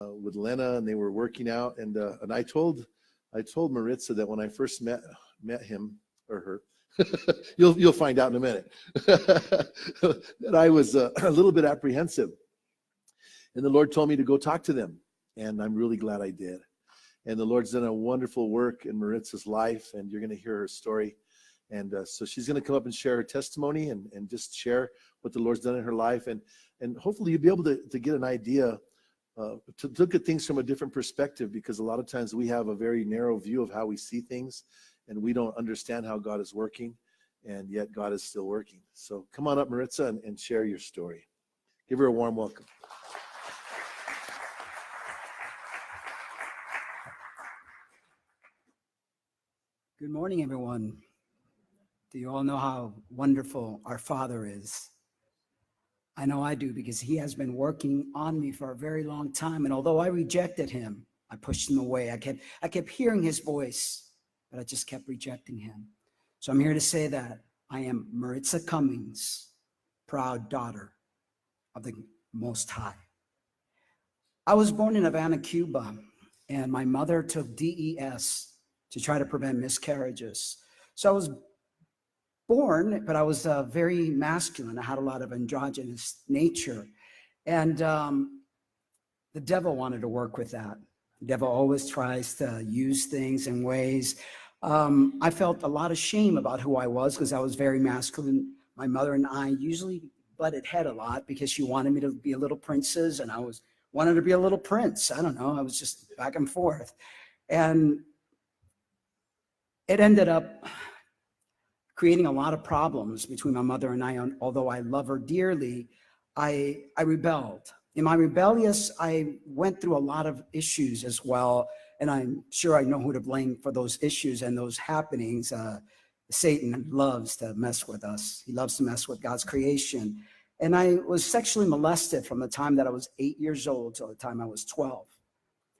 with Lena, and they were working out, and I told Maritza that when I first met him or her, you'll find out in a minute, that I was a little bit apprehensive, and the Lord told me to go talk to them, and I'm really glad I did. And the Lord's done a wonderful work in Maritza's life, and you're going to hear her story. And so she's going to come up and share her testimony and just share what the Lord's done in her life, and hopefully you'll be able to get an idea. To look at things from a different perspective, because a lot of times we have a very narrow view of how we see things, and we don't understand how God is working, and yet God is still working. So come on up, Maritza, and share your story. Give her a warm welcome. Good morning, everyone. Do you all know how wonderful our Father is? I know I do, because he has been working on me for a very long time. And although I rejected him, I pushed him away. I kept hearing his voice, but I just kept rejecting him. So I'm here to say that I am Maritza Cummings, proud daughter of the Most High. I was born in Havana, Cuba, and my mother took DES to try to prevent miscarriages. So I was born, but I was very masculine. I had a lot of androgynous nature. And the devil wanted to work with that. The devil always tries to use things in ways. I felt a lot of shame about who I was, because I was very masculine. My mother and I usually butted head a lot, because she wanted me to be a little princess, and I wanted to be a little prince. I don't know. I was just back and forth. And it ended up creating a lot of problems between my mother and I. Although I love her dearly, I rebelled. In my rebellious, I went through a lot of issues as well, and I'm sure I know who to blame for those issues and those happenings. Satan loves to mess with us. He loves to mess with God's creation. And I was sexually molested from the time that I was 8 years old till the time I was 12.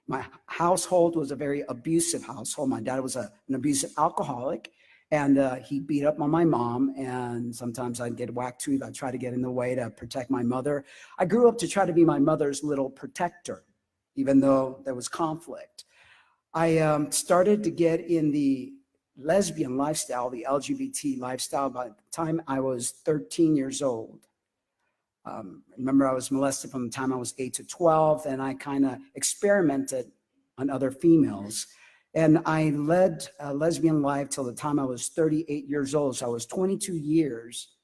My household was a very abusive household. My dad was an abusive alcoholic. And he beat up on my mom, and sometimes I'd get whacked too. I'd try to get in the way to protect my mother. I grew up to try to be my mother's little protector, even though there was conflict. I started to get in the lesbian lifestyle, the LGBT lifestyle, by the time I was 13 years old. Remember, I was molested from the time I was 8 to 12, and I kind of experimented on other females. And I led a lesbian life till the time I was 38 years old. So I was 22 years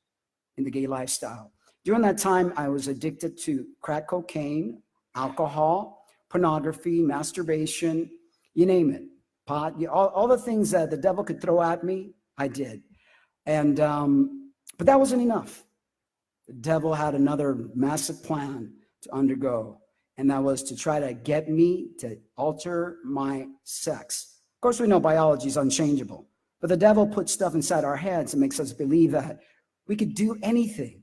in the gay lifestyle. During that time, I was addicted to crack cocaine, alcohol, pornography, masturbation, you name it, pot, all the things that the devil could throw at me, I did. And but that wasn't enough. The devil had another massive plan to undergo, and that was to try to get me to alter my sex. Of course, we know biology is unchangeable, but the devil puts stuff inside our heads and makes us believe that we could do anything.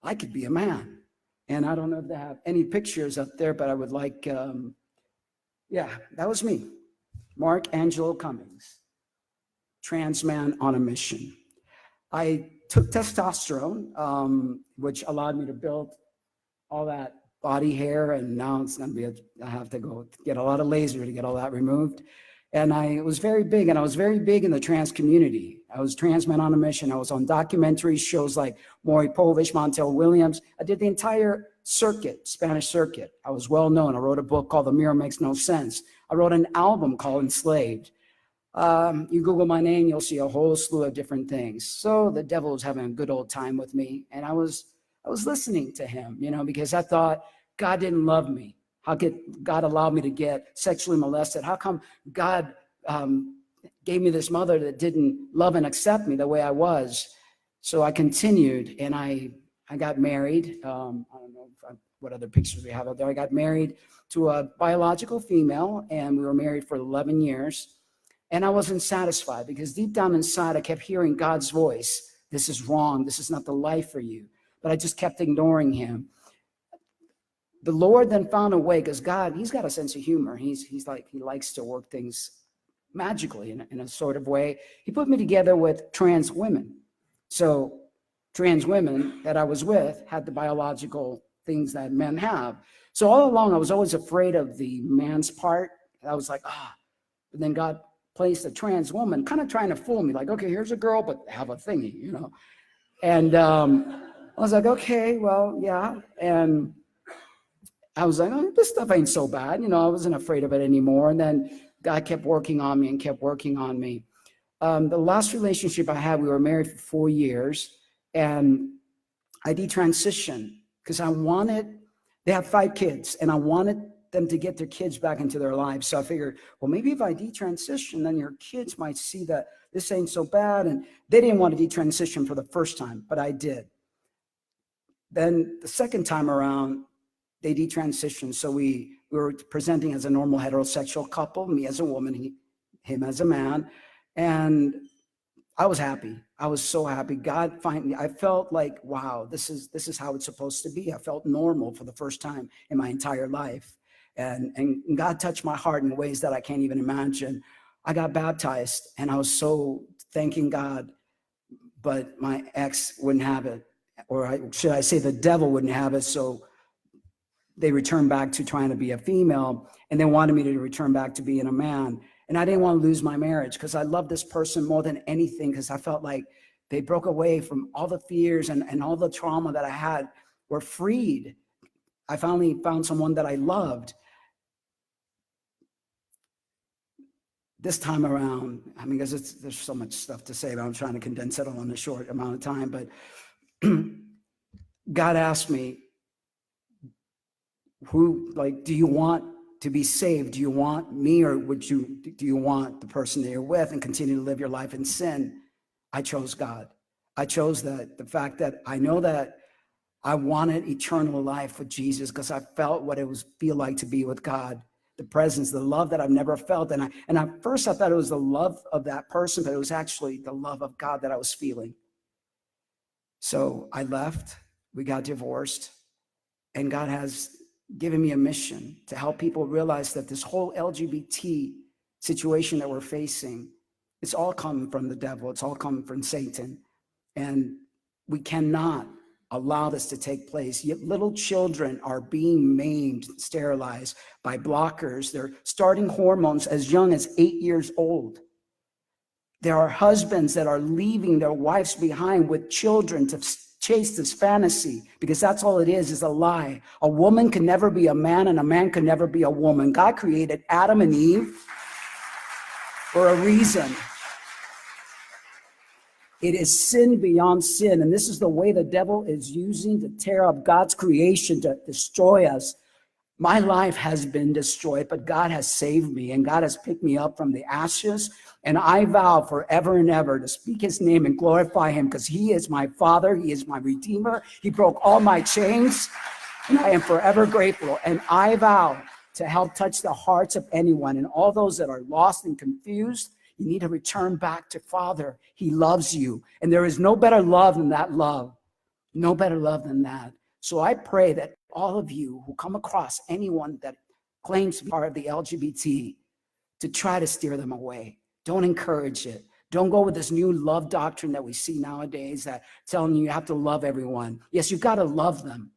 I could be a man. And I don't know if they have any pictures up there, but I would like, yeah, that was me, Mark Angelo Cummings, trans man on a mission. I took testosterone, which allowed me to build all that body hair, and now it's going to be, I have to go get a lot of laser to get all that removed. And I was very big, and I was very big in the trans community. I was trans man on a mission. I was on documentary shows like Maury Povich, Montel Williams. I did the entire circuit, Spanish circuit. I was well known. I wrote a book called The Mirror Makes No Sense. I wrote an album called Enslaved. You Google my name, you'll see a whole slew of different things. So the devil was having a good old time with me, and I was listening to him, you know, because I thought God didn't love me. How could God allow me to get sexually molested? How come God gave me this mother that didn't love and accept me the way I was? So I continued, and I got married. I don't know what other pictures we have out there. I got married to a biological female, and we were married for 11 years. And I wasn't satisfied, because deep down inside, I kept hearing God's voice. This is wrong. This is not the life for you. But I just kept ignoring him. The Lord then found a way, because God, he's got a sense of humor. He's like, he likes to work things magically in a sort of way. He put me together with trans women. So trans women that I was with had the biological things that men have. So all along, I was always afraid of the man's part. I was like, but then God placed a trans woman, kind of trying to fool me, like, okay, here's a girl, but have a thingy, you know. And I was like, okay, well, yeah. And I was like, oh, this stuff ain't so bad. You know, I wasn't afraid of it anymore. And then God kept working on me and kept working on me. The last relationship I had, we were married for 4 years, and I detransitioned because I wanted, they have 5 kids, and I wanted them to get their kids back into their lives. So I figured, well, maybe if I detransition, then your kids might see that this ain't so bad. And they didn't want to detransition for the first time, but I did. Then the second time around, they detransitioned. So we were presenting as a normal heterosexual couple, me as a woman, him as a man. And I was happy. I was so happy. God finally, I felt like, wow, this is how it's supposed to be. I felt normal for the first time in my entire life. And God touched my heart in ways that I can't even imagine. I got baptized, and I was so thanking God, but my ex wouldn't have it. Or should I say the devil wouldn't have it. So they returned back to trying to be a female, and they wanted me to return back to being a man. And I didn't want to lose my marriage because I loved this person more than anything, because I felt like they broke away from all the fears and all the trauma that I had, were freed. I finally found someone that I loved. This time around, I mean, because there's so much stuff to say, but I'm trying to condense it all in a short amount of time. But God asked me, do you want to be saved? Do you want me, or do you want the person that you're with and continue to live your life in sin? I chose God. I chose the fact that I know that I wanted eternal life with Jesus, because I felt what it was feel like to be with God, the presence, the love that I've never felt. And at first I thought it was the love of that person, but it was actually the love of God that I was feeling. So I left, we got divorced, and God has given me a mission to help people realize that this whole LGBT situation that we're facing, it's all coming from the devil. It's all coming from Satan. And we cannot allow this to take place. Yet little children are being maimed, sterilized by blockers. They're starting hormones as young as 8 years old. There are husbands that are leaving their wives behind with children to chase this fantasy, because that's all it is a lie. A woman can never be a man, and a man can never be a woman. God created Adam and Eve for a reason. It is sin beyond sin, and this is the way the devil is using to tear up God's creation, to destroy us. My life has been destroyed, but God has saved me, and God has picked me up from the ashes. And I vow forever and ever to speak his name and glorify him, because he is my Father. He is my Redeemer. He broke all my chains, and I am forever grateful. And I vow to help touch the hearts of anyone, and all those that are lost and confused. You need to return back to Father. He loves you, and there is no better love than that love. No better love than that. So I pray that all of you who come across anyone that claims to be part of the LGBT, to try to steer them away. Don't encourage it. Don't go with this new love doctrine that we see nowadays, that telling you have to love everyone. Yes, you've got to love them,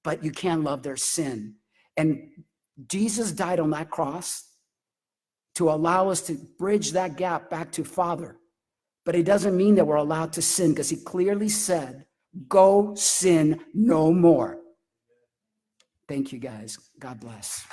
but you can't love their sin. And Jesus died on that cross to allow us to bridge that gap back to Father. But it doesn't mean that we're allowed to sin, because he clearly said, go sin no more. Thank you, guys. God bless.